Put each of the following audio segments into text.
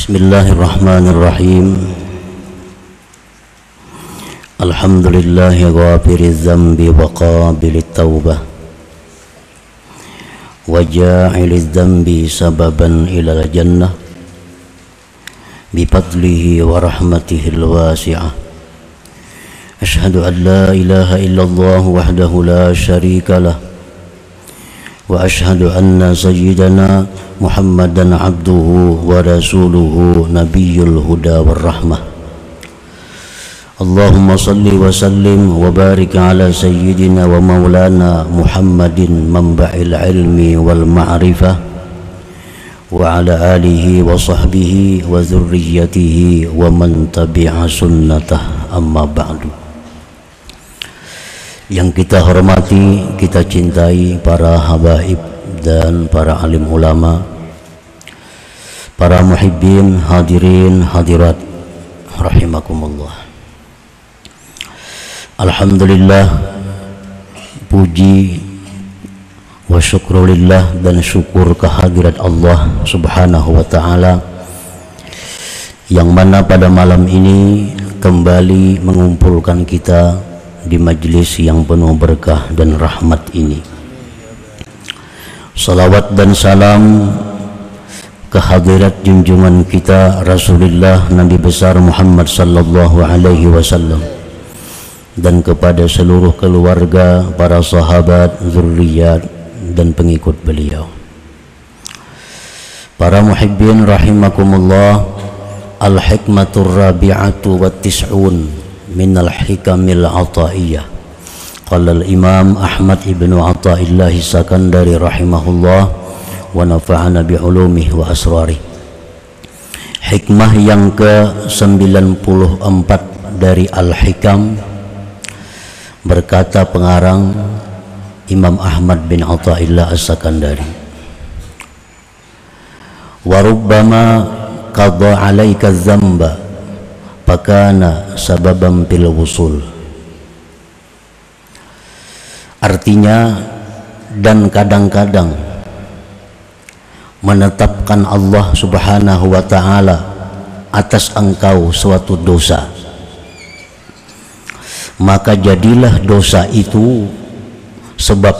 Bismillahirrahmanirrahim. Alhamdulillahi ghafiriz dzambi wa qabilit taubah wa ja'iliz dzambi sababan ilal jannah bi fadlihi wa rahmatihil wasi'ah. Asyhadu an la ilaha illallah wahdahu la syarika lah wa asyhadu anna sayyidana Muhammadan abduhu wa rasuluhu nabiyyul huda war rahmah. Allahumma salli wa sallim wa barik ala sayyidina wa maulana Muhammadin manba'il ilmi wal ma'rifah wa ala alihi wa sahbihi wa dhurriyyatihi wa man tabi'a sunnatah, amma ba'du. Yang kita hormati, kita cintai para habaib dan para alim ulama, para muhibbin, hadirin, hadirat rahimakumullah. Alhamdulillah, puji wa syukrulillah dan syukur kehadirat Allah subhanahu wa ta'ala, yang mana pada malam ini kembali mengumpulkan kita di majlis yang penuh berkah dan rahmat ini. Salawat dan salam kehadirat junjungan kita Rasulullah Nabi besar Muhammad sallallahu alaihi wasallam, dan kepada seluruh keluarga, para sahabat, zurriyat dan pengikut beliau. Para muhibbin rahimakumullah, al-hikmatur rabi'atu wa tis'un minal hikamil ataiyah. Qala al-imam Ahmad ibnu Athaillah Sakandari rahimahullah wa nafa'ana bi'ulumihi wa asrarih. Hikmah yang ke-94 dari Al-Hikam, berkata pengarang Imam Ahmad bin Athaillah As-Sakandari, wa rubbama qadha 'alaika dzamba fakana sababan fil wusul. Artinya, dan kadang-kadang menetapkan Allah subhanahu wa ta'ala atas engkau suatu dosa, maka jadilah dosa itu sebab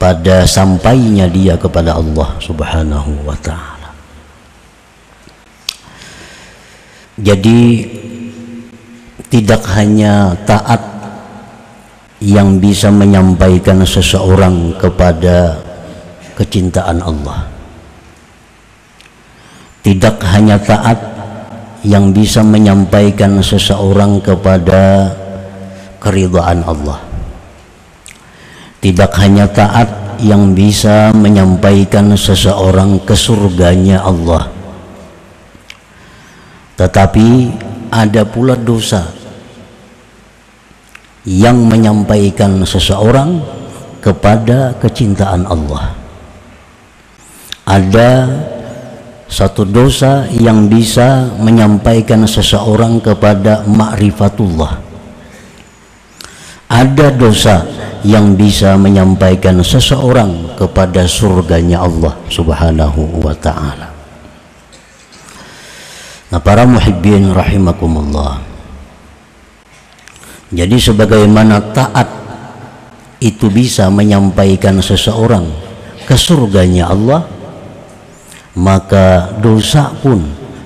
pada sampainya dia kepada Allah subhanahu wa ta'ala. Jadi tidak hanya taat yang bisa menyampaikan seseorang kepada kecintaan Allah, tidak hanya taat yang bisa menyampaikan seseorang kepada keridhaan Allah, tidak hanya taat yang bisa menyampaikan seseorang ke surganya Allah, tetapi ada pula dosa yang menyampaikan seseorang kepada kecintaan Allah. Ada satu dosa yang bisa menyampaikan seseorang kepada ma'rifatullah. Ada dosa yang bisa menyampaikan seseorang kepada surganya Allah subhanahu wa ta'ala. Nah, para muhibbin rahimakumullah, jadi sebagaimana taat itu bisa menyampaikan seseorang ke surganya Allah, maka dosa pun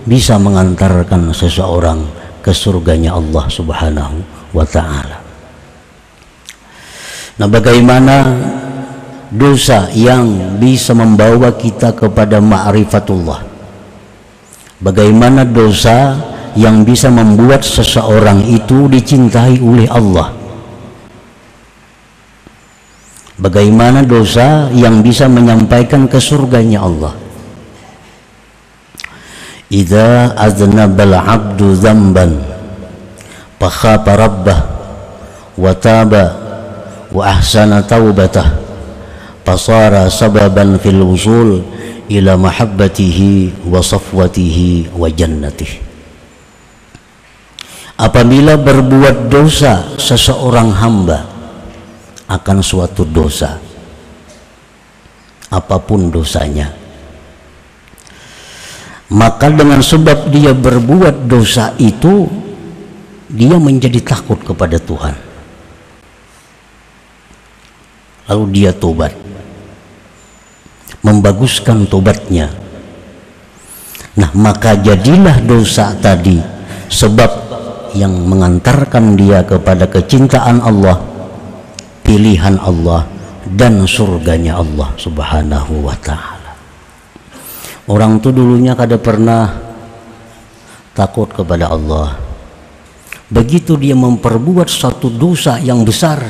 bisa mengantarkan seseorang ke surganya Allah subhanahu wa ta'ala. Nah, bagaimana dosa yang bisa membawa kita kepada ma'rifatullah? Bagaimana dosa yang bisa membuat seseorang itu dicintai oleh Allah? Bagaimana dosa yang bisa menyampaikan ke surganya Allah? Idza aznabal abdu dzamban fakhafa rabbah wa taba wa ahsana taubatah fasara sababan fil wusul ila mahabbatihi wa safwatihi wa jannatihi. Apabila berbuat dosa seseorang hamba akan suatu dosa, apapun dosanya, maka dengan sebab dia berbuat dosa itu dia menjadi takut kepada Tuhan, lalu dia tobat, membaguskan tobatnya. Nah, maka jadilah dosa tadi sebab yang mengantarkan dia kepada kecintaan Allah, pilihan Allah, dan surganya Allah Subhanahu wa ta'ala. Orang tuh dulunya kada pernah takut kepada Allah. Begitu dia memperbuat suatu dosa yang besar,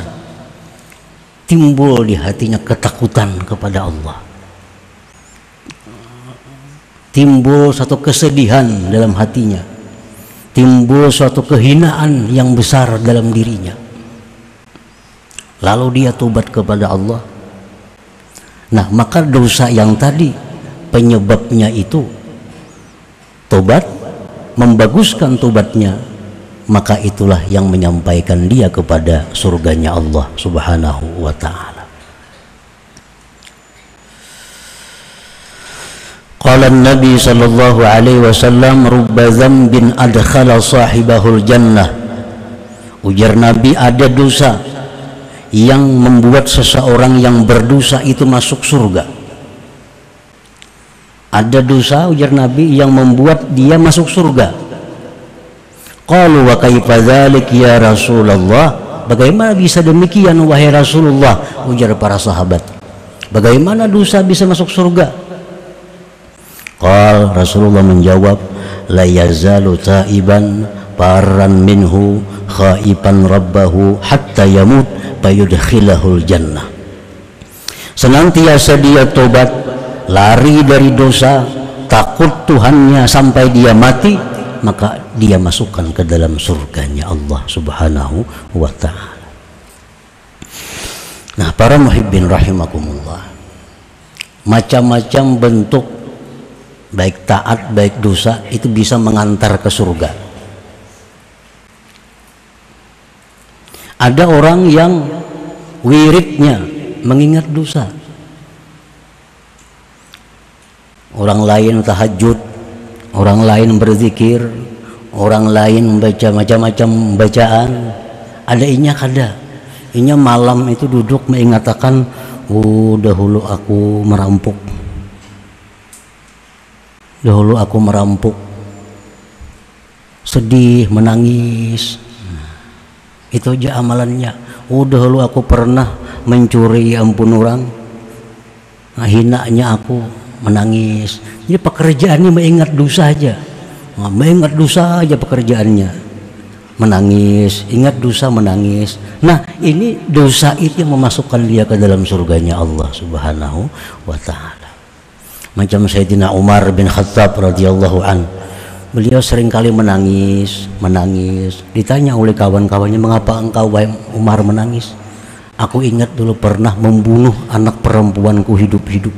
timbul di hatinya ketakutan kepada Allah, timbul satu kesedihan dalam hatinya, timbul suatu kehinaan yang besar dalam dirinya. Lalu dia tobat kepada Allah. Nah, maka dosa yang tadi penyebabnya itu tobat, membaguskan tobatnya, maka itulah yang menyampaikan dia kepada surganya Allah Subhanahu wa ta'ala. Qala Nabi sallallahu alaihi wasallam, rubba dzambin adkhala sahibahul jannah. Ujar Nabi, ada dosa yang membuat seseorang yang berdosa itu masuk surga. Ada dosa, ujar Nabi, yang membuat dia masuk surga. Qalu wa kaifa dzalik ya Rasulullah? Bagaimana bisa demikian wahai Rasulullah? Ujar para sahabat, bagaimana dosa bisa masuk surga? Qal, Rasulullah menjawab, la yazalu taiban parran minhu khaipan rabbahu hatta yamut fayudkhilahul jannah. Senantiasa dia tobat, lari dari dosa, takut Tuhannya sampai dia mati, maka dia masukkan ke dalam surganya Allah Subhanahu wa ta'ala. Nah, para muhibbin rahimakumullah, macam-macam bentuk baik taat baik dosa itu bisa mengantar ke surga. Ada orang yang wiridnya mengingat dosa, orang lain tahajud, orang lain berzikir, orang lain membaca macam-macam bacaan. Ada inya kada, inya malam itu duduk mengatakan, oh dahulu aku merampok, dahulu aku merampok, sedih, menangis. Itu aja amalannya. Oh dahulu aku pernah mencuri, ampun orang, nah, hinanya aku, menangis. Jadi pekerjaannya mengingat dosa aja, nah, mengingat dosa aja pekerjaannya, menangis, ingat dosa, menangis. Nah, ini dosa itu yang memasukkan dia ke dalam surganya Allah Subhanahu wa ta'ala. Macam Sayyidina Umar bin Khattab radhiyallahu an, beliau seringkali menangis. Ditanya oleh kawan-kawannya, mengapa engkau wahai Umar menangis? Aku ingat dulu pernah membunuh anak perempuanku hidup-hidup.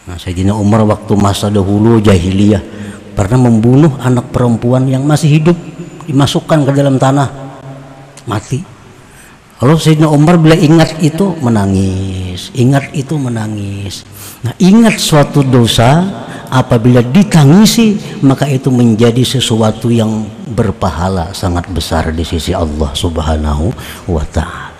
Nah, Sayyidina Umar waktu masa dahulu jahiliyah pernah membunuh anak perempuan yang masih hidup, dimasukkan ke dalam tanah, mati. Lalu Sayyidina Umar bila ingat itu menangis, ingat itu menangis. Nah, ingat suatu dosa apabila ditangisi, maka itu menjadi sesuatu yang berpahala sangat besar di sisi Allah Subhanahu wa ta'ala.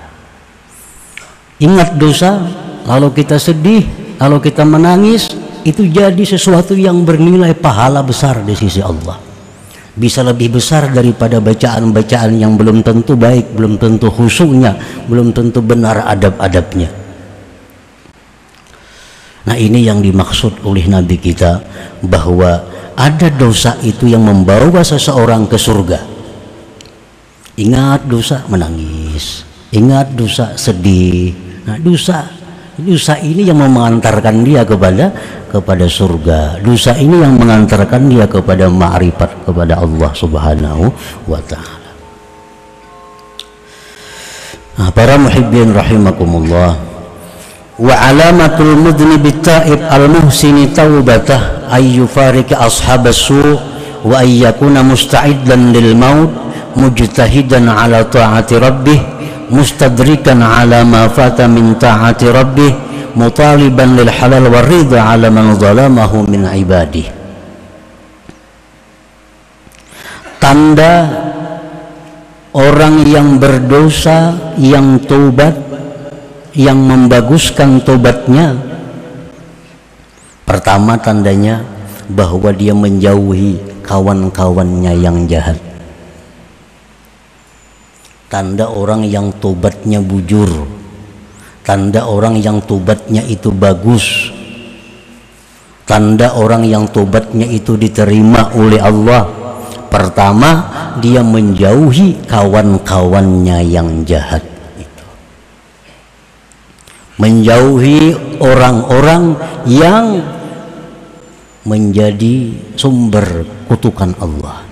Ingat dosa, kalau kita sedih, kalau kita menangis, itu jadi sesuatu yang bernilai pahala besar di sisi Allah. Bisa lebih besar daripada bacaan-bacaan yang belum tentu baik, belum tentu khusyuknya, belum tentu benar adab-adabnya. Nah, ini yang dimaksud oleh Nabi kita, bahwa ada dosa itu yang membawa seseorang ke surga. Ingat dosa, menangis. Ingat dosa, sedih. Nah, dosa ini yang mengantarkan dia kepada surga. Dosa ini yang mengantarkan dia kepada ma'rifat kepada Allah Subhanahu wa ta'ala. Nah, para muhibbin rahimakumullah, wa alamatul mudhnibit ta'ib al-muhsini taubatah ay yufarika ashabas su' wa ay yakuna musta'iddan lil maut mujtahidan ala ta'ati rabbih mustadrikan ala ma fata min ta'ati rabbih mutaliban lil halal wa ridha 'ala man zalamahu min ibadih. Tanda orang yang berdosa, yang taubat, yang membaguskan taubatnya, pertama tandanya bahwa dia menjauhi kawan-kawannya yang jahat. Tanda orang yang tobatnya bujur, tanda orang yang tobatnya itu bagus, tanda orang yang tobatnya itu diterima oleh Allah. Pertama, dia menjauhi kawan-kawannya yang jahat itu. Menjauhi orang-orang yang menjadi sumber kutukan Allah.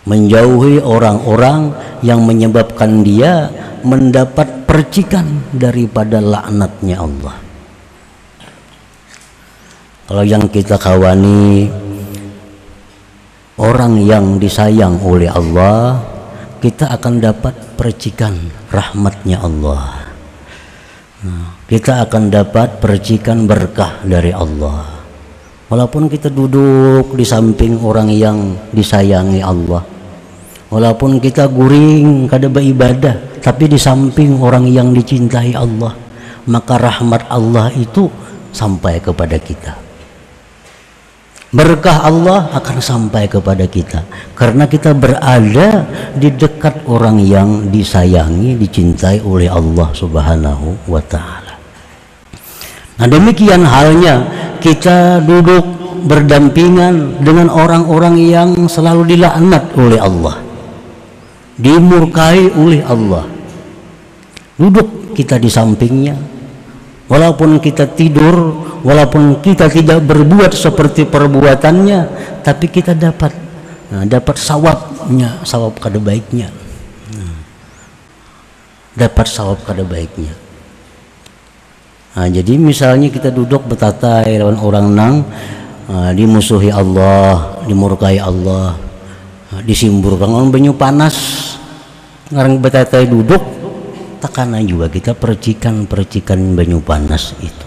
Menjauhi orang-orang yang menyebabkan dia mendapat percikan daripada laknatnya Allah. Kalau yang kita kawani orang yang disayang oleh Allah, kita akan dapat percikan rahmatnya Allah. Kita akan dapat percikan berkah dari Allah. Walaupun kita duduk di samping orang yang disayangi Allah, walaupun kita guring kada beribadah, tapi di samping orang yang dicintai Allah, maka rahmat Allah itu sampai kepada kita. Berkah Allah akan sampai kepada kita karena kita berada di dekat orang yang disayangi, dicintai oleh Allah Subhanahu wa ta'ala. Nah, demikian halnya kita duduk berdampingan dengan orang-orang yang selalu dilaknat oleh Allah, dimurkai oleh Allah. Duduk kita di sampingnya, walaupun kita tidur, walaupun kita tidak berbuat seperti perbuatannya, tapi kita dapat sawabnya, sawab kada baiknya. Dapat sawab kada baiknya. Nah, jadi misalnya kita duduk betatai lawan orang nang dimusuhi Allah, dimurkai Allah, disimburkan orang banyu panas, ngarang betatai duduk, tekanan juga kita percikan banyu panas itu.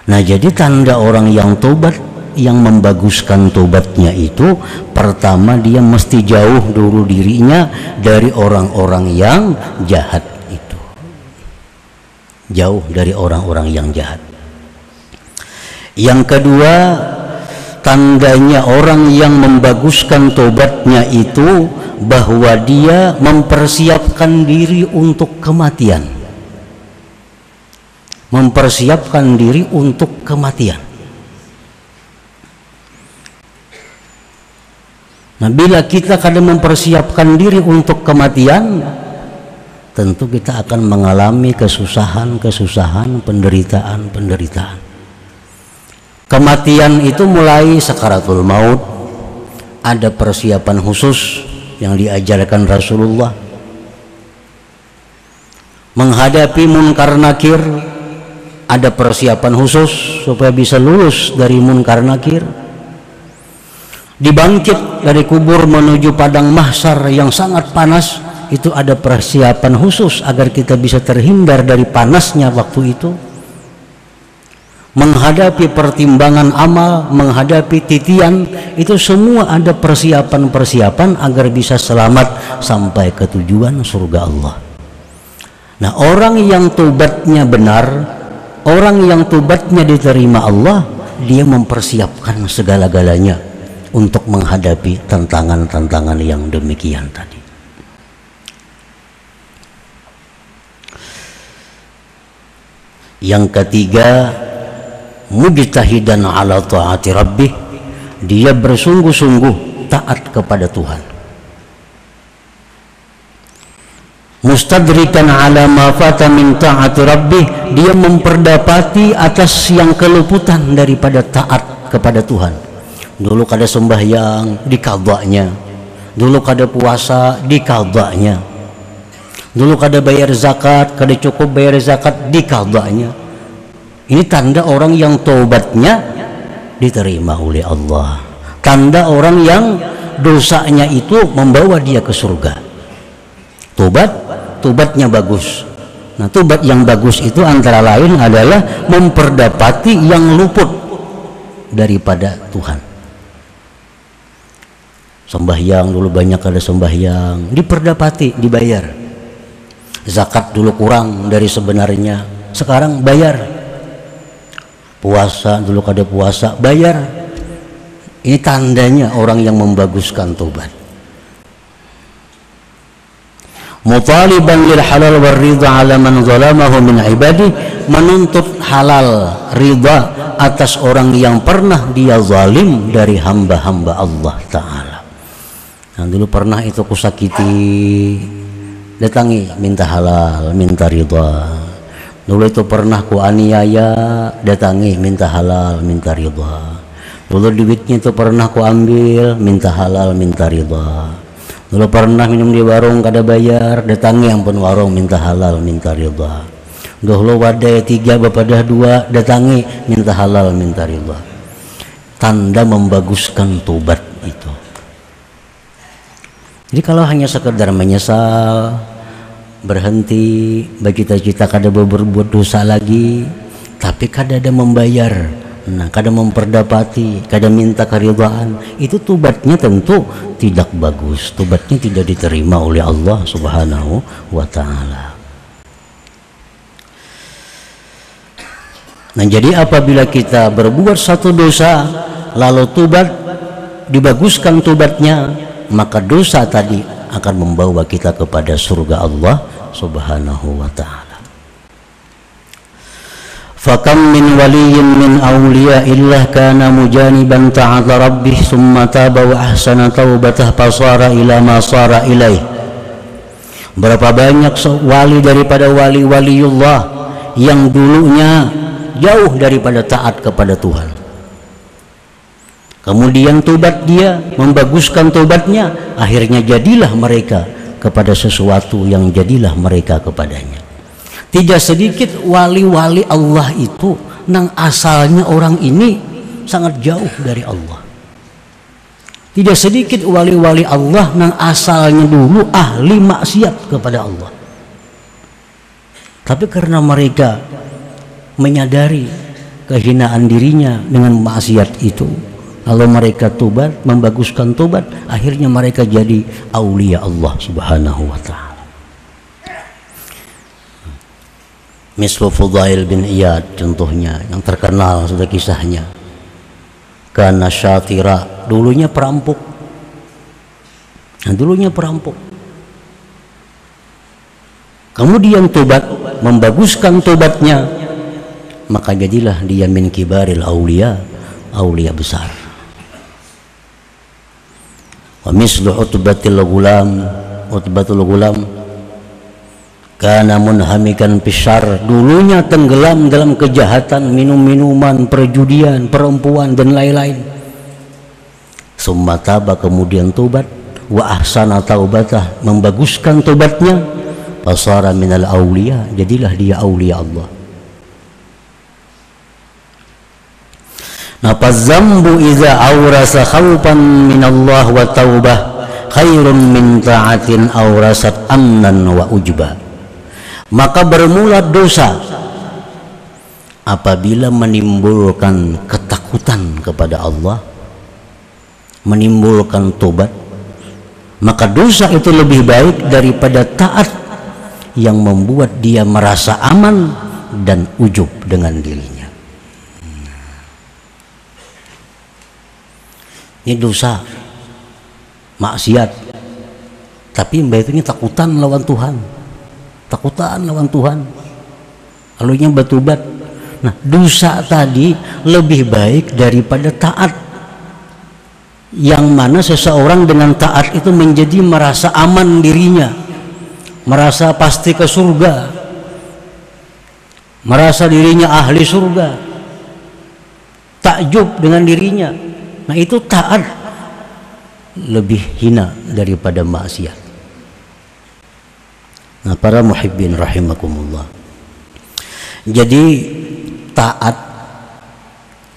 Nah, jadi tanda orang yang tobat, yang membaguskan tobatnya itu, pertama dia mesti jauh dulu dirinya dari orang-orang yang jahat itu. Jauh dari orang-orang yang jahat. Yang kedua, tandanya orang yang membaguskan tobatnya itu bahwa dia mempersiapkan diri untuk kematian. Mempersiapkan diri untuk kematian. Nah, bila kita kadang mempersiapkan diri untuk kematian, tentu kita akan mengalami kesusahan, penderitaan. Kematian itu mulai sakaratul maut, ada persiapan khusus yang diajarkan Rasulullah. Menghadapi munkar nakir, ada persiapan khusus supaya bisa lulus dari munkar nakir. Dibangkit dari kubur menuju padang mahsyar yang sangat panas, itu ada persiapan khusus agar kita bisa terhindar dari panasnya waktu itu. Menghadapi pertimbangan amal, menghadapi titian, itu semua ada persiapan-persiapan agar bisa selamat sampai ke tujuan surga Allah. Nah, orang yang tobatnya benar, orang yang tobatnya diterima Allah, dia mempersiapkan segala-galanya untuk menghadapi tantangan-tantangan yang demikian tadi. Yang ketiga, mujtahidan ala ta'ati rabbih, dia bersungguh-sungguh taat kepada Tuhan. Mustadrikan ala ma fata min ta'ati rabbih, dia memperdapati atas yang keluputan daripada taat kepada Tuhan. Dulu kada sembahyang, dikadanya. Dulu kada puasa, dikadanya. Dulu kada bayar zakat, kada cukup bayar zakat, dikadanya. Ini tanda orang yang tobatnya diterima oleh Allah. Tanda orang yang dosanya itu membawa dia ke surga. Tobatnya bagus. Nah, tobat yang bagus itu antara lain adalah memperdapati yang luput daripada Tuhan. Sembahyang dulu banyak ada sembahyang, diperdapati, dibayar. Zakat dulu kurang dari sebenarnya, sekarang bayar. Puasa dulu kada puasa, bayar. Ini tandanya orang yang membaguskan tobat. Mutaliban lil halal war ridha ala man zalamahu min ibadi, menuntut halal ridha atas orang yang pernah dia zalim dari hamba-hamba Allah Ta'ala. Nah, dulu pernah itu kusakiti, datangi minta halal, minta ridha. Dulu itu pernah ku aniaya, datangi minta halal, minta ridha. Dulu duitnya itu pernah ku ambil, minta halal, minta ridha. Dulu pernah minum di warung kada bayar, datangi ampun warung, minta halal, minta ridha. Dulu wadai 3 bapadah 2, datangi minta halal, minta ridha. Tanda membaguskan tobat itu. Jadi kalau hanya sekedar menyesal, berhenti, bercita-cita kada berbuat dosa lagi, tapi kada ada membayar, nah kada memperdapati, kada minta keridhaan, itu tobatnya tentu tidak bagus, tobatnya tidak diterima oleh Allah Subhanahu wa Ta'ala. Nah, jadi apabila kita berbuat satu dosa lalu tobat, dibaguskan tobatnya, maka dosa tadi akan membawa kita kepada surga Allah Subhanahu wa Ta'ala. Fakam min waliyyin min awliya illah kana mujaniban ta'ala rabbih summa taba wa ahsana taubatah fasara ila ma sara ilaih. Berapa banyak wali daripada wali-waliullah yang dulunya jauh daripada taat kepada Tuhan, kemudian tobat dia, membaguskan tobatnya, akhirnya jadilah mereka kepada sesuatu yang jadilah mereka kepadanya. Tidak sedikit wali-wali Allah itu nang asalnya orang ini sangat jauh dari Allah. Tidak sedikit wali-wali Allah nang asalnya dulu ahli maksiat kepada Allah, tapi karena mereka menyadari kehinaan dirinya dengan maksiat itu, lalu mereka tobat, membaguskan tobat, akhirnya mereka jadi aulia Allah Subhanahu wa Ta'ala. Mislu Fudail bin Iyad contohnya yang terkenal sudah kisahnya. Kana syatira, dulunya perampok. Nah, dulunya perampok. Kemudian tobat, membaguskan tobatnya, maka jadilah dia min kibaril aulia, aulia besar. Wa mislu utbatul gulam kana munhamikan pisar, dulunya tenggelam dalam kejahatan, minum-minuman, perjudian, perempuan dan lain-lain. Summa taba, kemudian tobat, wa ahsana taubatah, membaguskan tobatnya, fasara minal aulia, jadilah dia aulia Allah. Napa zambu iza awrasa khawfan minallah wa taubah khairun min ta'atin awrasat amnan wa ujbah. Maka bermula dosa apabila menimbulkan ketakutan kepada Allah, menimbulkan tobat, maka dosa itu lebih baik daripada taat yang membuat dia merasa aman dan ujub dengan dirinya. Ini dosa, maksiat, tapi mbak itu takutan lawan Tuhan, takutan lawan Tuhan, lalunya bertobat. Nah, dosa tadi lebih baik daripada taat, yang mana seseorang dengan taat itu menjadi merasa aman dirinya, merasa pasti ke surga, merasa dirinya ahli surga, takjub dengan dirinya. Nah, itu taat lebih hina daripada maksiat. Nah, para muhibbin rahimakumullah, jadi taat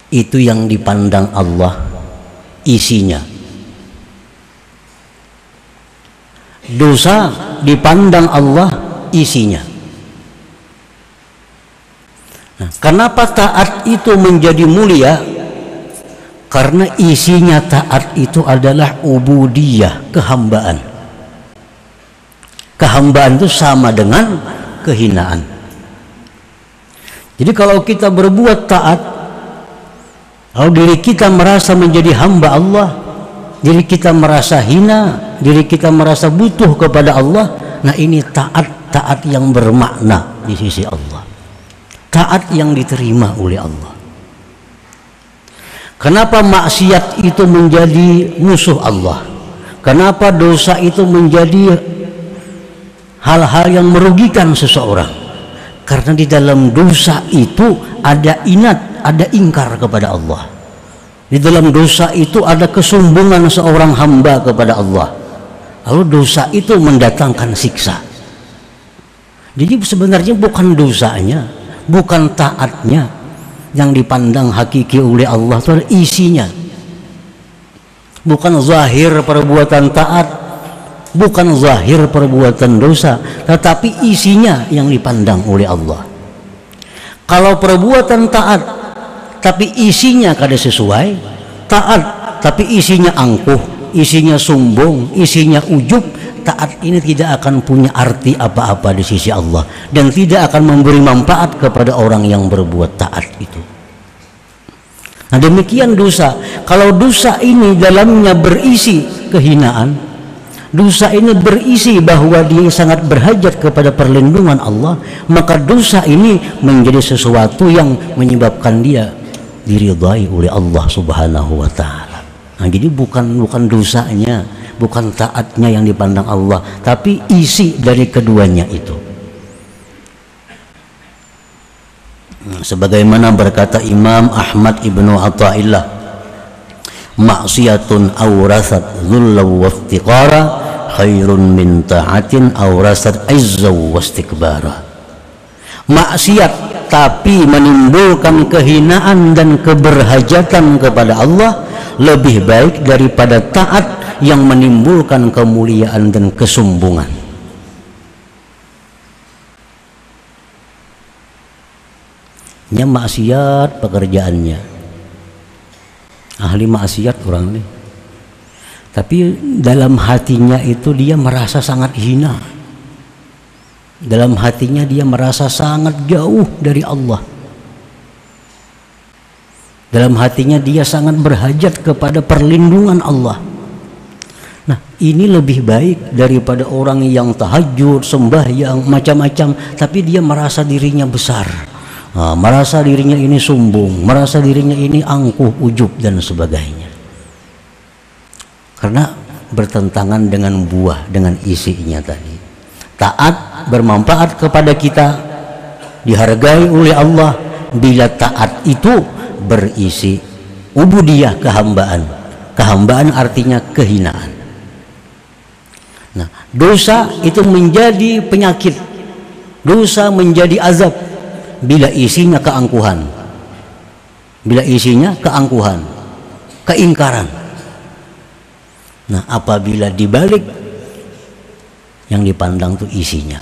itu yang dipandang Allah isinya. Dosa dipandang Allah isinya. Nah, kenapa taat itu menjadi mulia? Karena isinya taat itu adalah ubudiyah, kehambaan. Kehambaan itu sama dengan kehinaan. Jadi kalau kita berbuat taat, kalau diri kita merasa menjadi hamba Allah, diri kita merasa hina, diri kita merasa butuh kepada Allah, nah ini taat yang bermakna di sisi Allah, taat yang diterima oleh Allah. Kenapa maksiat itu menjadi musuh Allah? Kenapa dosa itu menjadi hal-hal yang merugikan seseorang? Karena di dalam dosa itu ada inat, ada ingkar kepada Allah. Di dalam dosa itu ada kesombongan seorang hamba kepada Allah. Lalu dosa itu mendatangkan siksa. Jadi sebenarnya bukan dosanya, bukan taatnya yang dipandang hakiki oleh Allah, itu adalah isinya. Bukan zahir perbuatan taat, bukan zahir perbuatan dosa, tetapi isinya yang dipandang oleh Allah. Kalau perbuatan taat tapi isinya kada sesuai, taat tapi isinya angkuh, isinya sombong, isinya ujub, taat ini tidak akan punya arti apa-apa di sisi Allah dan tidak akan memberi manfaat kepada orang yang berbuat taat itu. Nah demikian dosa. Kalau dosa ini dalamnya berisi kehinaan, dosa ini berisi bahwa dia sangat berhajat kepada perlindungan Allah, maka dosa ini menjadi sesuatu yang menyebabkan dia diridhai oleh Allah Subhanahu wa taala. Nah, jadi bukan dosanya, bukan taatnya yang dipandang Allah, tapi isi dari keduanya itu. Sebagaimana berkata Imam Ahmad ibnu Athaillah, maksiatun awrasat dhulla wa iftiqara khairun min ta'atin awrasat izza wa istikbara. Maksiat tapi menimbulkan kehinaan dan keberhajatan kepada Allah lebih baik daripada taat yang menimbulkan kemuliaan dan kesombongan. Nya maksiat pekerjaannya, ahli maksiat orang ini, tapi dalam hatinya itu dia merasa sangat hina, dalam hatinya dia merasa sangat jauh dari Allah, dalam hatinya dia sangat berhajat kepada perlindungan Allah. Nah ini lebih baik daripada orang yang tahajud, sembahyang, macam-macam, tapi dia merasa dirinya besar. Nah, merasa dirinya ini sombong, merasa dirinya ini angkuh, ujub dan sebagainya. Karena bertentangan dengan buah, dengan isinya tadi. Taat bermanfaat kepada kita, dihargai oleh Allah bila taat itu berisi ubudiyah, kehambaan. Kehambaan artinya kehinaan. Nah, dosa itu menjadi penyakit, dosa menjadi azab bila isinya keangkuhan, bila isinya keangkuhan, keingkaran. Nah apabila dibalik yang dipandang itu isinya.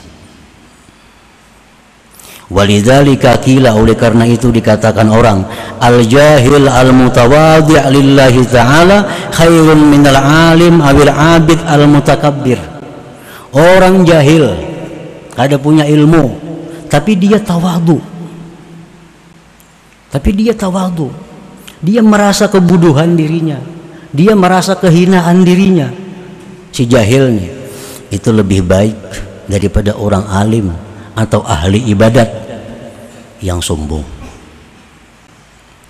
Walidzalika qila, oleh karena itu dikatakan orang al-jahil al-mutawadhi' lillahi ta'ala khairun minal alim awil abid al-mutakabbir. Orang jahil, kada punya ilmu, tapi dia tawadhu. Tapi dia tawadhu, dia merasa kebuduhan dirinya, dia merasa kehinaan dirinya. Si jahil nih itu lebih baik daripada orang alim atau ahli ibadat yang sombong.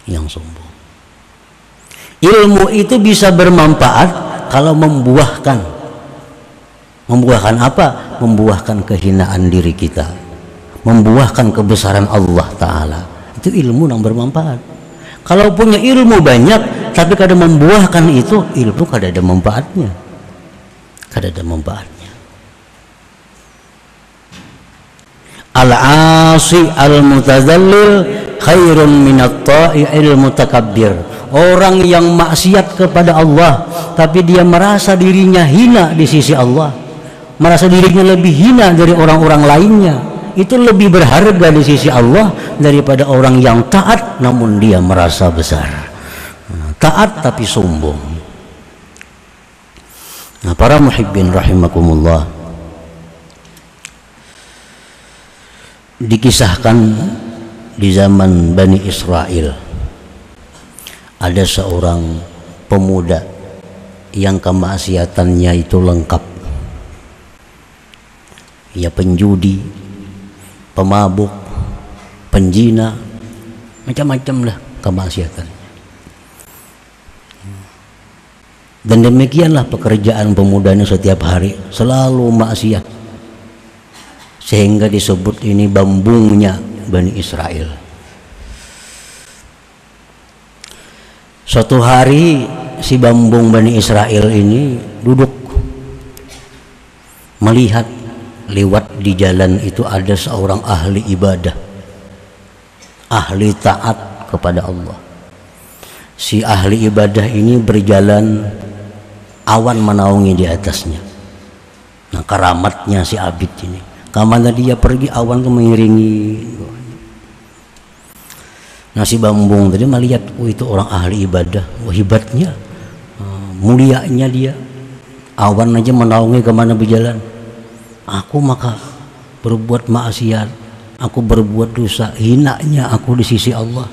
Yang sombong. Ilmu itu bisa bermanfaat kalau membuahkan. Membuahkan apa? Membuahkan kehinaan diri kita, membuahkan kebesaran Allah Ta'ala. Itu ilmu yang bermanfaat. Kalau punya ilmu banyak tapi kada membuahkan itu, ilmu kada ada manfaatnya, kada ada manfaatnya. Al-asi al-mutazallil khairun minat ta'i'il mutakabbir. Orang yang maksiat kepada Allah tapi dia merasa dirinya hina di sisi Allah, merasa dirinya lebih hina dari orang-orang lainnya, itu lebih berharga di sisi Allah daripada orang yang taat namun dia merasa besar. Taat tapi sombong. Nah, para muhibbin rahimakumullah, dikisahkan di zaman Bani Israel ada seorang pemuda yang kemaksiatannya itu lengkap. Ya, penjudi, pemabuk, penjina, macam-macam lah kemaksiatan. Dan demikianlah pekerjaan pemudanya setiap hari, selalu maksiat, sehingga disebut ini bambungnya Bani Israel. Suatu hari si bambung Bani Israel ini duduk melihat lewat di jalan itu ada seorang ahli ibadah, ahli taat kepada Allah. Si ahli ibadah ini berjalan, awan menaungi di atasnya. Nah, karamatnya si abid ini, kemana dia pergi awan itu mengiringi. Nah, si bambung tadi melihat, oh itu orang ahli ibadah, oh hebatnya, mulianya dia, awan aja menaungi kemana berjalan. Aku maka berbuat maksiat, aku berbuat dosa, hinanya aku di sisi Allah.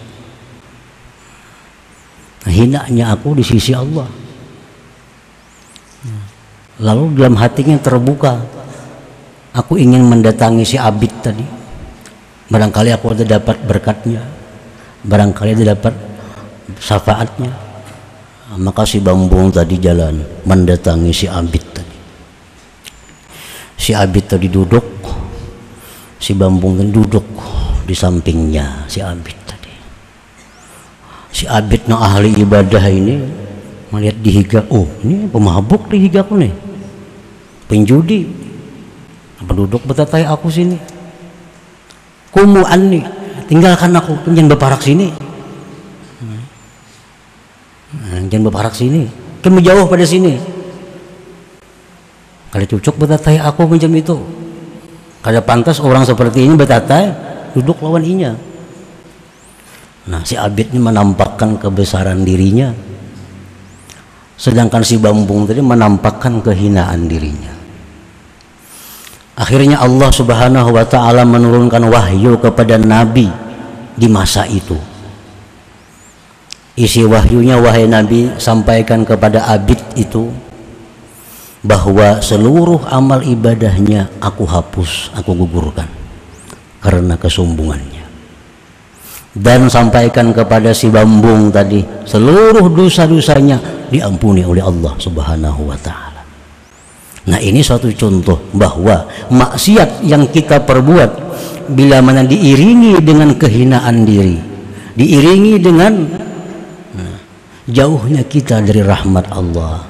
Hinanya aku di sisi Allah. Lalu dalam hatinya terbuka, aku ingin mendatangi si abid tadi, barangkali aku ada dapat berkatnya, barangkali ada dapat syafaatnya. Maka si bambung tadi jalan mendatangi si abid tadi. Si abid tadi duduk, si bambung tadi duduk di sampingnya si abid tadi. Si abid na ahli ibadah ini melihat dihiga, oh ini pemabuk dihigaku nih, penjudi, penduduk betatai aku sini, kumuan nih, tinggalkan aku, jangan berparak sini, jangan berparak sini, kamu jauh pada sini. Kalau cocok betatai aku macam itu, kada pantas orang seperti ini betatai duduk lawan inya. Nah, si abid ini menampakkan kebesaran dirinya, sedangkan si bambung tadi menampakkan kehinaan dirinya. Akhirnya Allah Subhanahu wa ta'ala menurunkan wahyu kepada Nabi di masa itu. Isi wahyunya, wahai Nabi, sampaikan kepada abid itu bahwa seluruh amal ibadahnya aku hapus, aku gugurkan karena kesombongannya. Dan sampaikan kepada si bambung tadi, seluruh dosa-dosanya diampuni oleh Allah Subhanahu wa ta'ala. Nah, ini suatu contoh bahwa maksiat yang kita perbuat bila mana diiringi dengan kehinaan diri, diiringi dengan jauhnya kita dari rahmat Allah,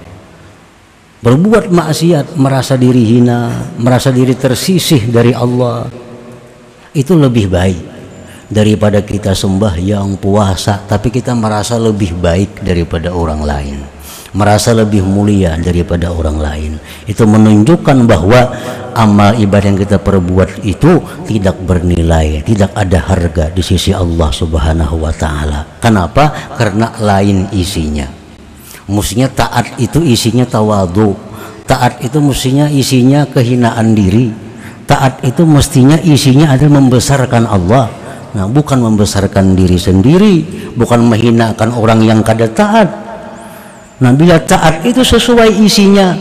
berbuat maksiat, merasa diri hina, merasa diri tersisih dari Allah, itu lebih baik daripada kita sembahyang puasa tapi kita merasa lebih baik daripada orang lain, merasa lebih mulia daripada orang lain. Itu menunjukkan bahwa amal ibadah yang kita perbuat itu tidak bernilai, tidak ada harga di sisi Allah Subhanahu wa ta'ala. Kenapa? Karena lain isinya. Mestinya taat itu isinya tawadu, taat itu mestinya isinya kehinaan diri, taat itu mestinya isinya adalah membesarkan Allah. Nah, bukan membesarkan diri sendiri, bukan menghinakan orang yang kada taat. Nah, bila taat itu sesuai isinya,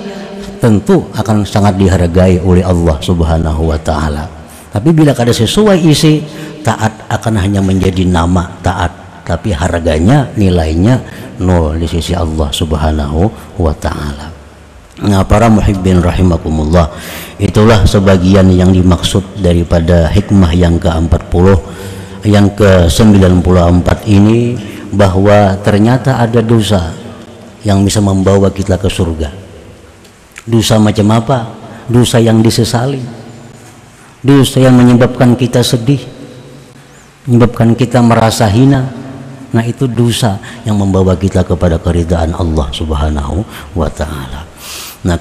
tentu akan sangat dihargai oleh Allah Subhanahu wa ta'ala. Tapi bila kada sesuai isi, taat akan hanya menjadi nama taat, tapi harganya, nilainya nol di sisi Allah Subhanahu wa ta'ala. Nah, para muhibbin rahimakumullah, itulah sebagian yang dimaksud daripada hikmah yang ke-40, yang ke-94 ini, bahwa ternyata ada dosa yang bisa membawa kita ke surga. Dosa macam apa? Dosa yang disesali, dosa yang menyebabkan kita sedih, menyebabkan kita merasa hina. Nah, itu dosa yang membawa kita kepada keridhaan Allah Subhanahu wa ta'ala.